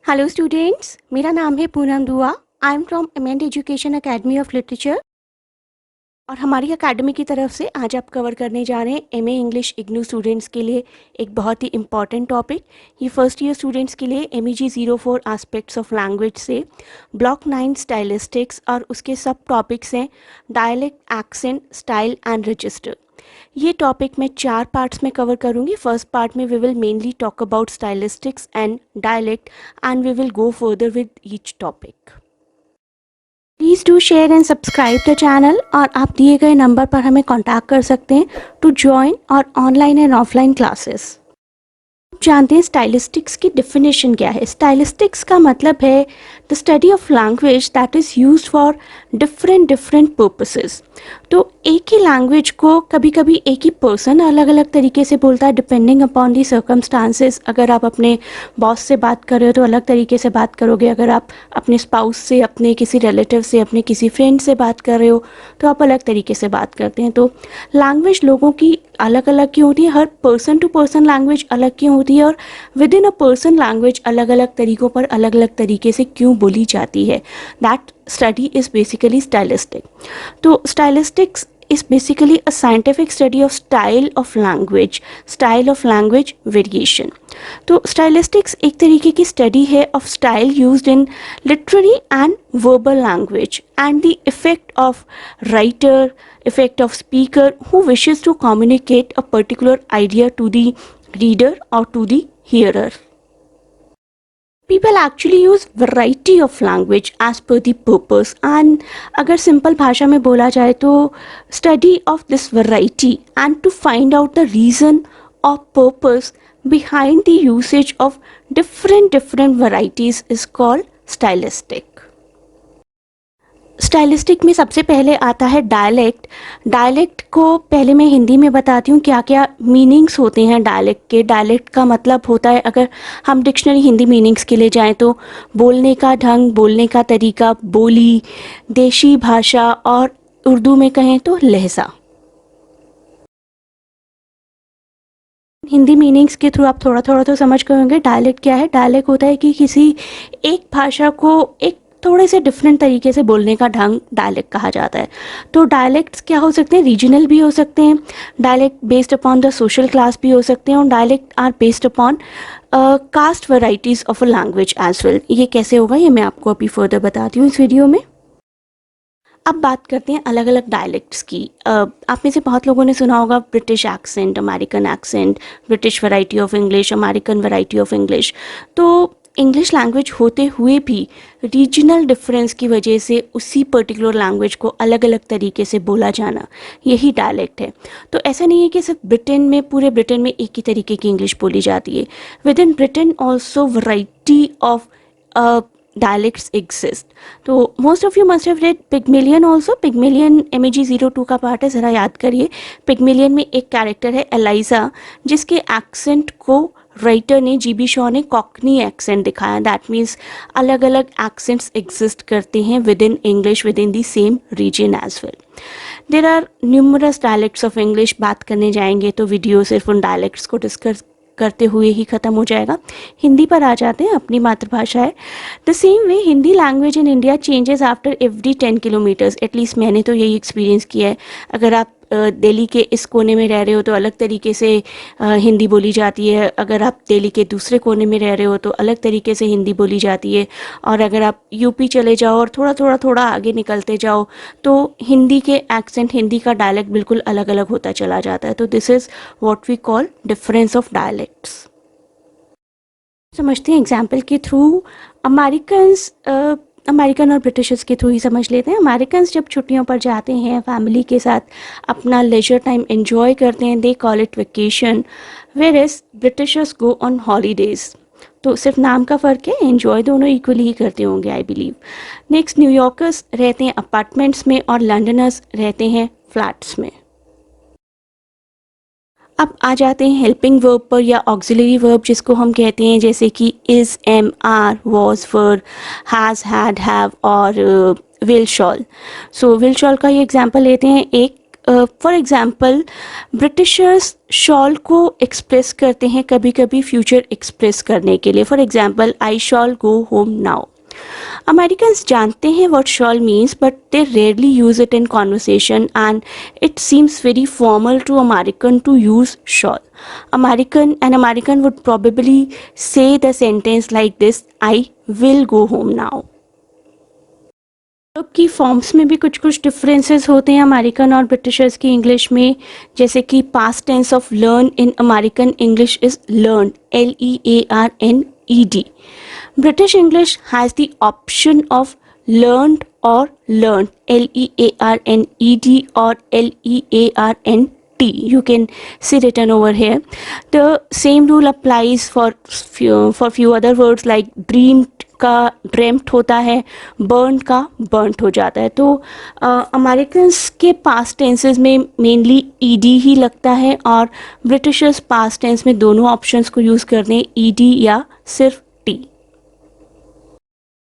Hello students, मेरा नाम है पूनम दुआ। I am from amend education academy of literature और हमारी एकेडमी की तरफ से आज आप कवर करने जा रहे हैं एमए इंग्लिश इग्नू स्टूडेंट्स के लिए एक बहुत ही इम्पॉर्टेंट टॉपिक। ये फर्स्ट ईयर स्टूडेंट्स के लिए MEG 04 एस्पेक्ट्स ऑफ लैंग्वेज से ब्लॉक 9 स्टाइलिस्टिक्स और उसके सब टॉपिक्स हैं dialect, accent, style and register. ये टॉपिक मैं 4 पार्ट्स में कवर करूँगी। फर्स्ट पार्ट में we will mainly talk about stylistics and dialect and we will go further with each topic. Please do share and subscribe the channel और आप दिए गए number पर हमें कांटेक्ट कर सकते हैं टू ज्वाइन और ऑनलाइन एंड ऑफलाइन क्लासेस। जानते हैं स्टाइलिस्टिक्स की डेफिनेशन क्या है। स्टाइलिस्टिक्स का मतलब है the study of language that is used for different purposes. तो एक ही लैंग्वेज को कभी कभी एक ही पर्सन अलग अलग तरीके से बोलता है डिपेंडिंग अपॉन दी सर्कमस्टांसेस। अगर आप अपने बॉस से बात कर रहे हो तो अलग तरीके से बात करोगे, अगर आप अपने स्पाउस से, अपने किसी रिलेटिव से, अपने किसी फ्रेंड से बात कर रहे हो तो आप अलग तरीके से बात करते हैं। तो लैंग्वेज लोगों की अलग अलग क्यों होती है, हर पर्सन टू पर्सन लैंग्वेज अलग क्यों होती है और with in a person language अलग अलग तरीक़ों पर अलग अलग तरीके से क्यों बोली जाती है, that study is basically stylistic. तो stylistics is basically a scientific study of style of language variation। तो स्टाइलिस्टिक्स एक तरीके की स्टडी है of style used in literary and verbal language and the effect of writer, effect of speaker who wishes to communicate a particular idea to the reader और to the hearer. People actually use variety of language as per the purpose and अगर simple भाषा में बोला जाए तो study of this variety and to find out the reason or purpose behind the usage of different varieties is called stylistic। Stylistic में सबसे पहले आता है डायलेक्ट। डायलेक्ट को पहले मैं हिंदी में बताती हूँ क्या क्या मीनिंग्स होते हैं डायलेक्ट के। डायलेक्ट का मतलब होता है, अगर हम डिक्शनरी हिंदी मीनिंग्स के लिए जाएं तो बोलने का ढंग, बोलने का तरीका, बोली, देशी भाषा और उर्दू में कहें तो लहजा। हिंदी मीनिंग्स के थ्रू आप थोड़ा थोड़ा तो समझ गए होंगे डायलेक्ट क्या है। डायलेक्ट होता है कि किसी एक भाषा को एक थोड़े से डिफरेंट तरीके से बोलने का ढंग डायलेक्ट कहा जाता है। तो डायलेक्ट्स क्या हो सकते हैं, रीजनल भी हो सकते हैं, dialect based upon the social class भी हो सकते हैं और dialect are based upon caste varieties of a language as well. ये कैसे होगा ये मैं आपको अभी फर्दर बताती हूँ इस वीडियो में। अब बात करते हैं अलग अलग डायलेक्ट्स की। आप में से बहुत लोगों ने सुना होगा British accent, American accent, British variety of English, American variety of English. तो इंग्लिश लैंग्वेज होते हुए भी रीजनल डिफरेंस की वजह से उसी पर्टिकुलर लैंग्वेज को अलग अलग तरीके से बोला जाना, यही डायलेक्ट है। तो ऐसा नहीं है कि सिर्फ ब्रिटेन में, पूरे ब्रिटेन में एक ही तरीके की इंग्लिश बोली जाती है। With in Britain also variety of dialects exist। तो most of you must have read Pygmalion also. Pygmalion MEG 02 का पार्ट है, ज़रा याद करिए। पिग्मेलियन में एक कैरेक्टर है एलाइजा जिसके एक्सेंट को राइटर ने, GB शॉ ने कॉकनी एक्सेंट दिखाया। दैट मीन्स अलग अलग एक्सेंट्स एग्जिस्ट करते हैं within English, within the same region as well. There are numerous dialects of English. बात करने जाएंगे तो वीडियो सिर्फ उन डायलेक्ट्स को डिस्कस करते हुए ही ख़त्म हो जाएगा। हिंदी पर आ जाते हैं, अपनी मातृभाषा है। The same way Hindi language in India changes after every 10 kilometres. At least मैंने तो यही एक्सपीरियंस किया है। अगर आप दिल्ली के इस कोने में रह रहे हो तो अलग तरीके से हिंदी बोली जाती है, अगर आप दिल्ली के दूसरे कोने में रह रहे हो तो अलग तरीके से हिंदी बोली जाती है, और अगर आप यूपी चले जाओ और थोड़ा आगे निकलते जाओ तो हिंदी के एक्सेंट, हिंदी का डायलेक्ट बिल्कुल अलग अलग होता चला जाता है। तो this is what we call difference of dialects. समझते हैं एग्जाम्पल के थ्रू। अमेरिकन और ब्रिटिशर्स के थ्रू ही समझ लेते हैं। अमेरिकन्स जब छुट्टियों पर जाते हैं, फैमिली के साथ अपना लेजर टाइम एंजॉय करते हैं, they call it vacation, whereas Britishers go on holidays. तो सिर्फ नाम का फ़र्क है, एंजॉय दोनों इक्वली ही करते होंगे आई बिलीव। नेक्स्ट, न्यूयॉर्कर्स रहते हैं अपार्टमेंट्स में और लंडनर्स रहते हैं फ्लैट्स में। अब आ जाते हैं हेल्पिंग वर्ब पर या ऑक्सिलरी वर्ब जिसको हम कहते हैं, जैसे कि is, am, are, was, were, has, had, have और will shall. So will shall का ये एग्जांपल लेते हैं। एक फॉर एग्जांपल ब्रिटिशर्स शॉल को एक्सप्रेस करते हैं कभी कभी फ्यूचर एक्सप्रेस करने के लिए. For example I shall go home now. Americans जानते हैं what shall means but they rarely use it in conversation and it seems very formal to American to use shall. An American would probably say the sentence like this, I will go home now. की forms में भी कुछ कुछ differences होते हैं American और Britishers की English में. जैसे कि past tense of learn in American English is learn, LEARNED. British English has the option of learned or learned, LEARNED or LEARNT. You can see written over here. The same rule applies for few other words like dreamed का dreamt होता है, burned का burnt हो जाता है. तो Americans के past tenses में मेनली ED ही लगता है और ब्रिटिशर्स पास्ट टेंस में दोनों ऑप्शंस को यूज़ करते हैं, ED या सिर्फ T.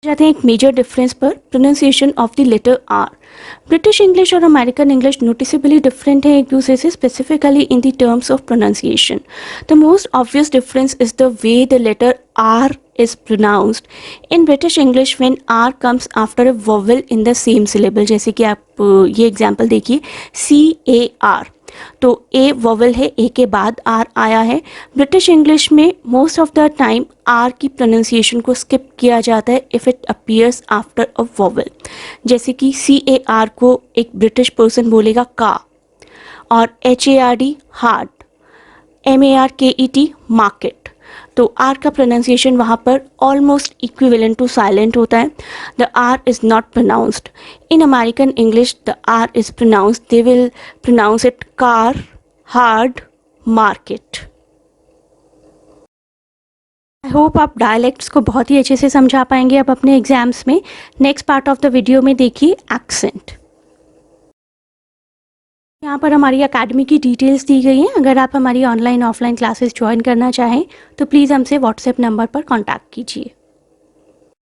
जाते हैं एक मेजर डिफरेंस पर, pronunciation of the letter R. British English और अमेरिकन इंग्लिश नोटिसेबली डिफरेंट है एक दूसरे से, specifically in the terms of pronunciation. The most obvious difference is the way the letter R is pronounced. In British English when R comes after a vowel in the same syllable, जैसे कि आप ये example देखिए CAR, तो A vowel है, A के बाद R आया है. ब्रिटिश इंग्लिश में most of the time R की प्रोनाउंसिएशन को स्किप किया जाता है if it appears after a vowel. जैसे कि CAR को एक ब्रिटिश पर्सन बोलेगा का, और HARD हार्ड, MARKET मार्केट. तो आर का प्रोनाउंसिएशन वहाँ पर ऑलमोस्ट इक्विवेलेंट टू साइलेंट होता है. The R is not pronounced. In American English the R is pronounced. They will pronounce it car, hard, market. I hope आप dialects को बहुत ही अच्छे से समझा पाएंगे अब अपने एग्जाम्स में. Next part of the video में देखिए एक्सेंट. यहाँ पर हमारी एकेडमी की डिटेल्स दी गई हैं. अगर आप हमारी ऑनलाइन ऑफलाइन क्लासेस ज्वाइन करना चाहें तो प्लीज़ हमसे व्हाट्सएप नंबर पर कांटेक्ट कीजिए.